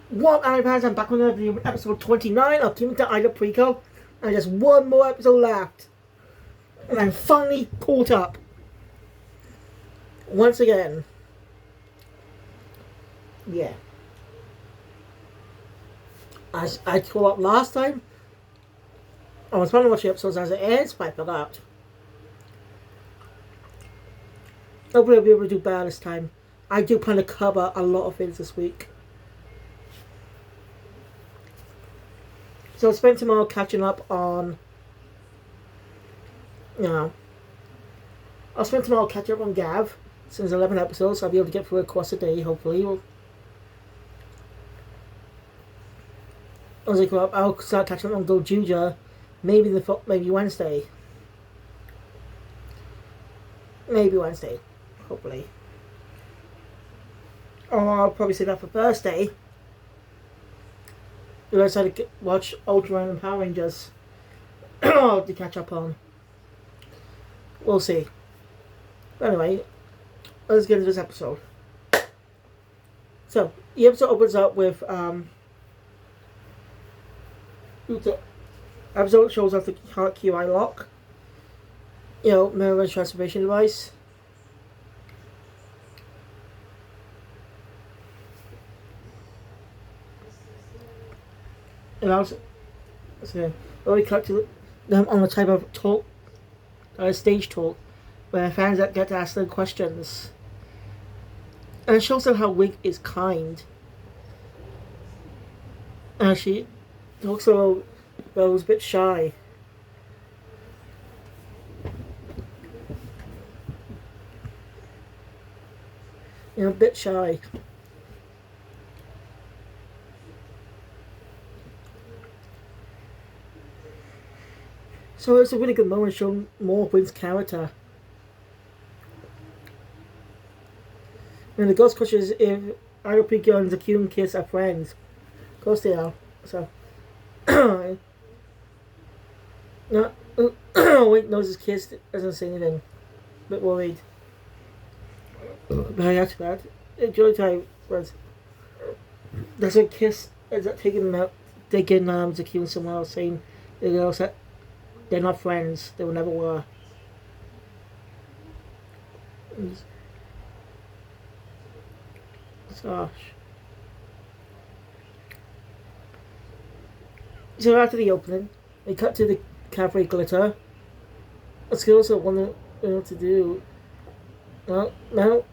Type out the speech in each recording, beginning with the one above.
What iPads? I'm back with another episode 29 of Team to Ida Precure. And just one more episode left. And I'm finally caught up. Once again. Yeah. As I caught up last time, I was trying to watch the episodes as it ends, but I forgot. Hopefully I'll be able to do better this time. I do plan to cover a lot of things this week. So I'll spend tomorrow catching up on, you know, I'll spend tomorrow catching up on Gav, since 11 episodes, so I'll be able to get through it across the day, hopefully. As I go up, I'll start catching up on Dojuja, maybe Wednesday. Maybe Wednesday, hopefully. Or I'll probably say that for Thursday. If I decide to watch Ultraman and Power Rangers to catch up on. We'll see. But anyway, let's get into this episode. So, the episode opens up with, the episode shows off the QI lock. You know, mirror transformation device. And also, we cut to them on the type of talk, stage talk, where fans get to ask them questions. And it shows them how Wig is kind. And she talks about Rose a bit shy. You know, a bit shy. So it's a really good moment showing more of Wig's character. And the ghost question is if Precure and the Q Kiss are friends. Of course they are. So no, Wig knows his kiss doesn't say anything. A bit worried. But after that, enjoy time was there's a kiss ends up taking them out, taking Zakir somewhere else, saying they're not friends. They will never were. Gosh. So after the opening, they cut to the cafe glitter. Let's also wonder what to do. Well, now.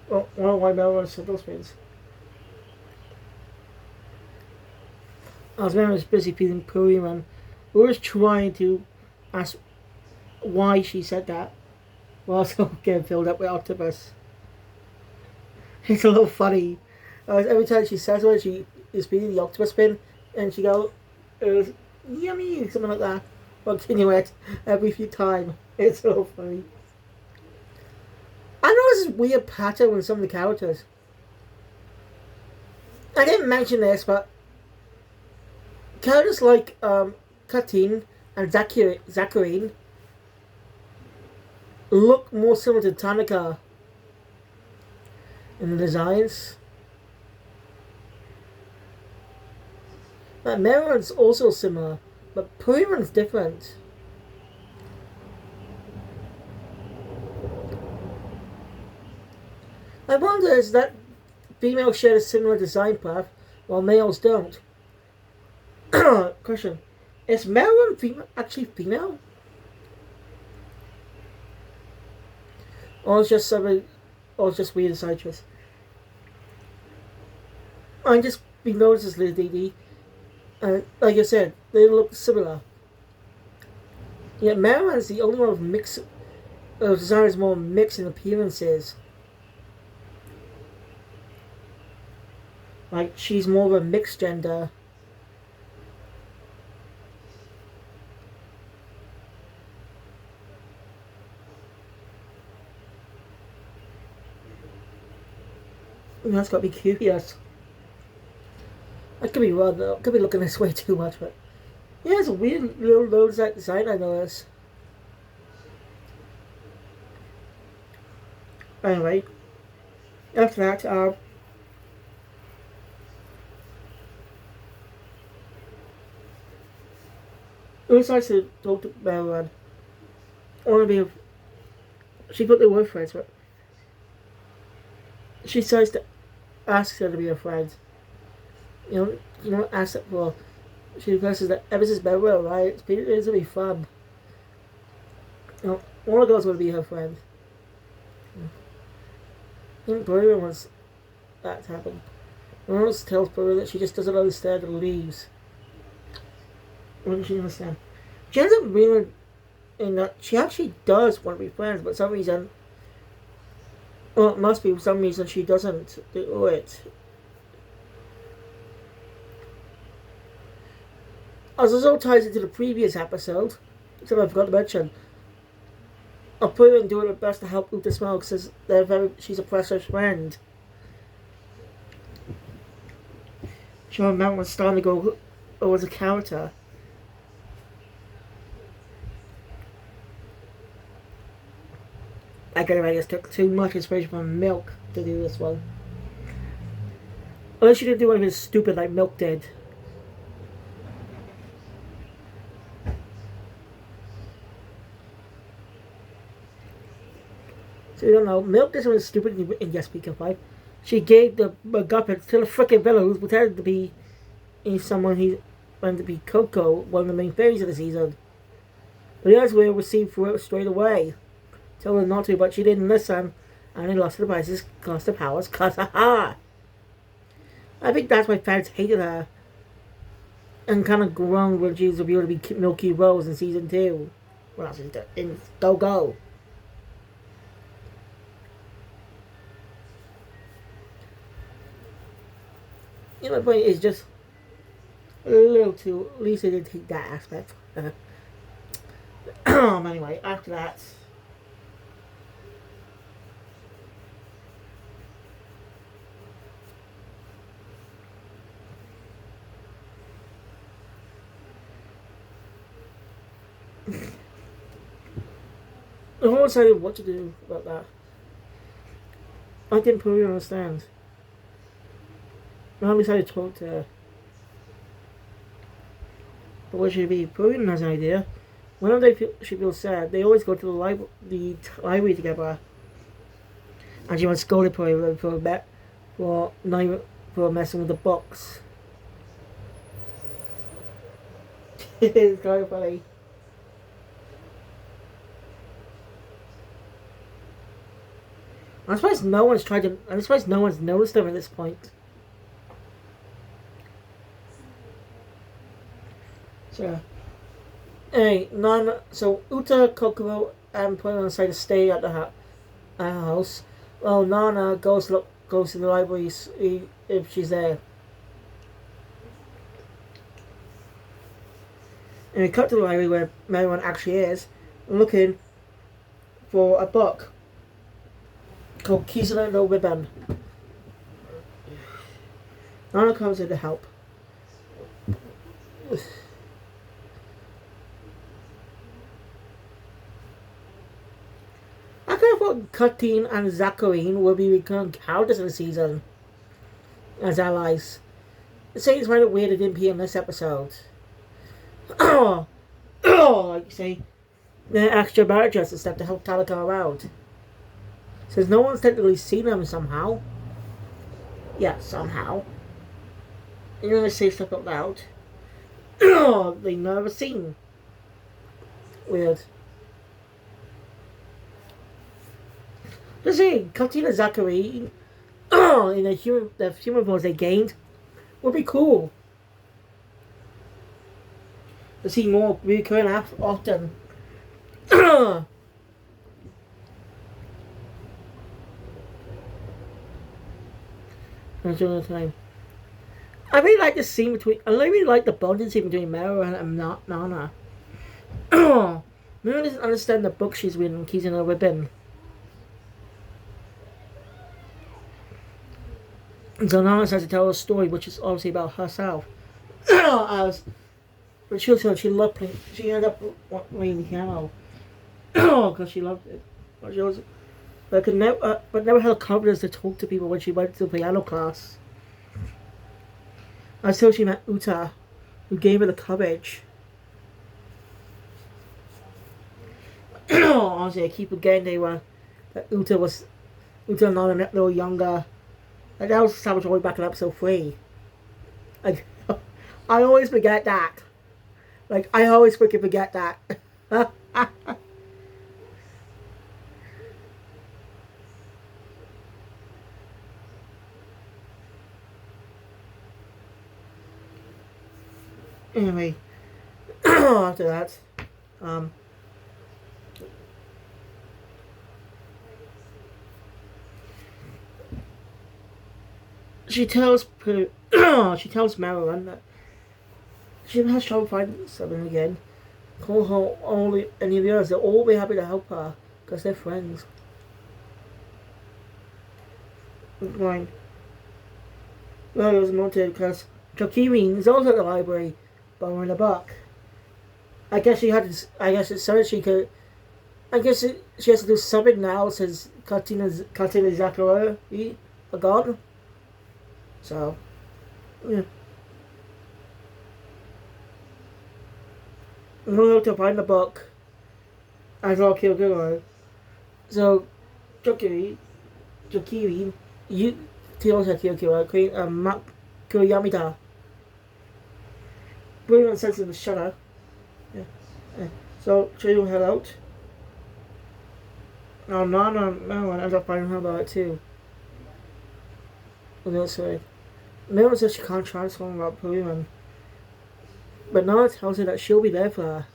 Well, why Mel said those things? As was busy feeding Purim, and we were trying to ask why she said that, while also getting filled up with octopus. It's a little funny. Every time she says it, she is feeding the octopus spin, and she goes, it was yummy, something like that. Continue it every few times. It's so funny. I noticed this weird pattern with some of the characters. I didn't mention this, but characters like Katyn and Zacharine look more similar to Tanaka in the designs. Marin's also similar, but Purim's different. I wonder, is that females share a similar design path while males don't? Question. Is Marilyn actually female? Or is just something, or it's just weird side choice? I just been noticed this little DD, and like I said, they look similar. Yet Marilyn's the only one with mix. Designers more mixed in appearances. Like she's more of a mixed gender. That's got to be curious. I could be wrong though. I could be looking this way too much, but yeah, it's a weird little low design I noticed. Anyway, after that, Uta decides to talk to Meruan. I want to be. She put the word friends, but she decides to ask her to be a friend. You know, ask it for. She requests that ever since Meruan, right? It's gonna be fun. All the girls want to be her friend. I think Meruan wants that to happen. Rose tells Peru that she just doesn't understand and leaves. What does she understand? She ends up realizing that she actually does want to be friends, but for some reason, well, it must be for some reason she doesn't do it. As this all ties into the previous episode, something I forgot to mention. Peru doing her best to help Uta Smoke says she's a precious friend. Sean Mountain was starting to go as a character. I just took too much inspiration from Milk to do this one. Unless she didn't do anything stupid like Milk did. So you don't know. Milk did something stupid in Yes Speaker 5. She gave the MacGuffin to the frickin' villain who's pretended to be someone he wanted to be Coco, one of the main fairies of the season. But the others were received through it straight away. Told her not to, but she didn't listen, and he lost the prizes, lost the powers, cause ha. I think that's why fans hated her. And kind of groaned when she was revealed to be Milky Rose in season 2. Well, that's in Go Go. You know, the point is just a little too. At least they didn't take that aspect. Anyway, after that. I haven't decided what to do about that. I didn't really understand. I decided to talk to her. But what should it be? Purian has an idea. Whenever she feels sad, they always go to the library together. And she wants scolded Purian for messing with the books. It's kind of funny. I'm surprised no one's noticed them at this point. So, hey, so Uta, Kokoro, and Purian decide to stay at the house. Well, Nana goes to the library if she's there. And we cut to the library where Meruan actually is, looking for a book called Kisuna no Ribbon. Nana comes in to help. I kind of thought Katine and Zacharine would be recurring characters in the season as allies. It seems kind of weird it didn't appear in this episode. Like you say, they're extra managers and stuff to help Talaka around. Says no one's technically seen them somehow. Yeah, somehow. You know, they say stuff out loud. They've never seen. Weird. Let's see, Katina Zachary in the human voice they gained would be cool. To see more recurring often. Time. I really like the scene between. I really like the bonding scene between Meruan and Nana. Meruan doesn't understand the book she's reading and keys in her ribbon. And so Nana starts to tell a story, which is obviously about herself. But she loved playing. She ended up playing the piano because she loved it. But never had confidence to talk to people when she went to piano class. Until she met Uta, who gave her the courage. honestly, I keep forgetting that Uta and Nana a little younger. Like, that was established all the way back in episode 3. Like, I always forget that. Like, I always freaking forget that. Anyway, after that, um, she tells she tells Marilyn that she has trouble finding something again. Call her any of the others. They'll all be happy to help her because they're friends. Fine. Well, it was mounted because Jokimine is also at the library, borrowing a book. I guess she had. I guess it's so she could. She has to do something now since Katina Zachariah are gone. So, yeah. I'm going to find the book as I'll kill Guru. So, Jokiri, you Tiosa Kyokira, Queen Kuriyamita. Brilliant sense of the shutter. Yeah. So, she will head out. Now, Nana and Marilyn ends up finding her about it too. On the other side. Marilyn says she can't transform without Purim. But Nana tells her that she'll be there for her.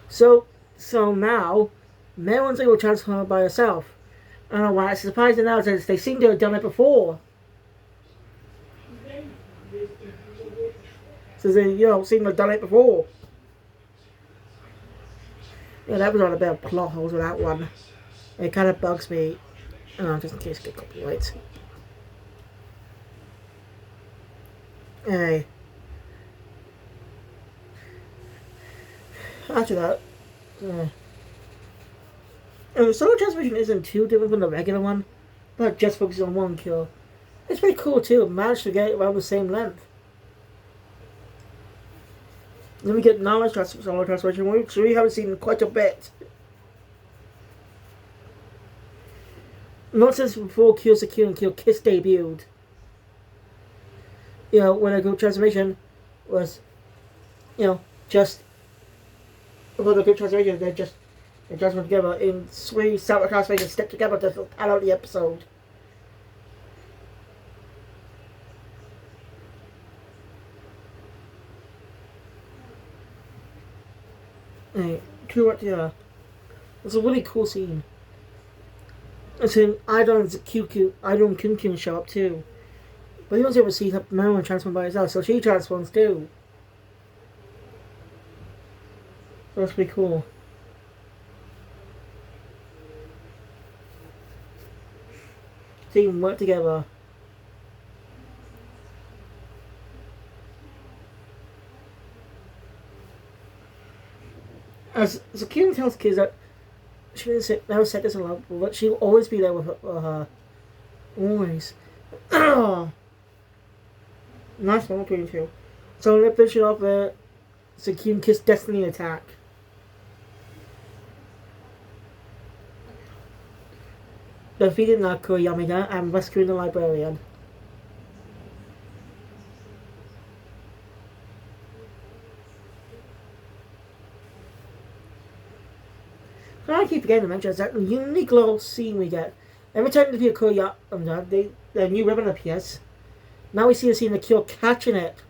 So now, Marilyn's able to transform by herself. I don't know why it's surprising now since they seem to have done it before. So they, seem to have done it before. Yeah, that was on a bit of plot holes with that one. It kind of bugs me. Just in case I get copyright. Anyway. After that, the solar transmission isn't too different from the regular one, but just focuses on one kill. It's pretty cool too, managed to get around the same length. Then we get Nana's solar transmission, which we haven't seen in quite a bit. Not since before Kill Kiss debuted. When a group transformation was, just before the group transformation, they just went together in 3 separate transformations stick together to pad out the episode. Hey, yeah. It's a really cool scene. And then Idon's Idon Kyun show up too. But you don't ever see Marilyn transform by herself, so she transforms too. So that's pretty cool. So you can work together. As Zakina tells kids that she never set this alone, but she'll always be there with her. Always. Nice one between the two. So let's finish it off with Zakina Kiss Destiny Attack. Defeating Naku Yamida and rescuing the librarian. I keep forgetting to mention is that unique little scene we get. Every time the Precure the new ribbon appears. Now we see a scene of Kyo catching it.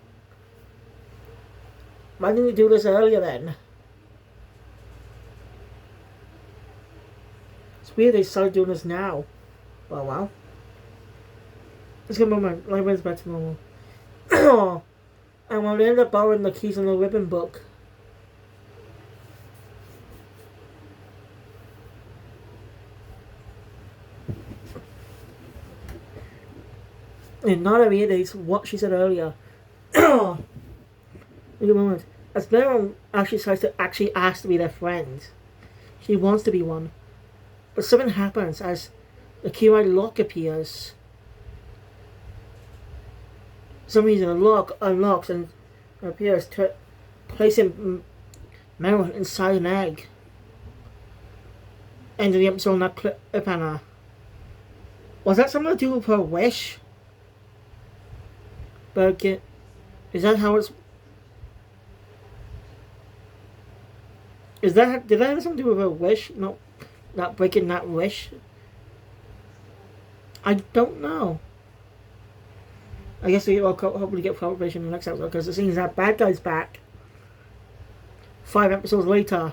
Why didn't we do this earlier then? It's weird they started doing this now. Oh wow. Let's get a moment. Library's back to normal. And when they end up borrowing the keys on the ribbon book. And not every reiterates what she said earlier. Wait a moment. As Meron actually tries to ask to be their friend, she wants to be one. But something happens as the Kirai lock appears. For some reason, a lock unlocks and appears, placing Meryl inside an egg. End of the episode on that cliffhanger. Was that something to do with her wish? But is that how it's? Did that have something to do with her wish? Not breaking that wish. I don't know. I guess we'll hopefully get confirmation in the next episode because it seems that bad guy's back. 5 episodes later.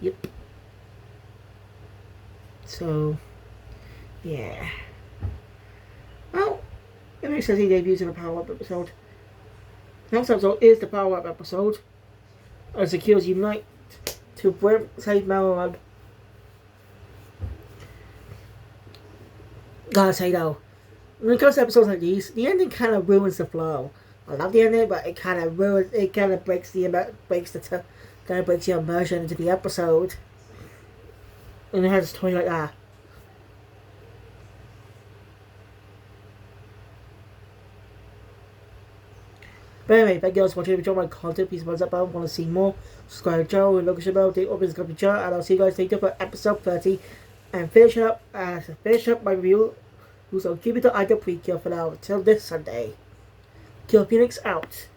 Yep. So, yeah. Well, it makes sense he debuts in a Power Up episode. Next episode is the Power Up episode. As the Cures unite to save Melon. Gotta say though, when it comes to episodes like these, the ending kind of ruins the flow. I love the ending, but it kind of breaks your immersion into the episode. And it has a story like that. But anyway, thank you guys for watching. If you enjoyed my content, please thumbs up. I want to see more. Subscribe to the channel and look at the bell. Take open the channel, and I'll see you guys later for episode 30. And finish up my review. So keep it to either Precure for now until this Sunday. Kill Phoenix out.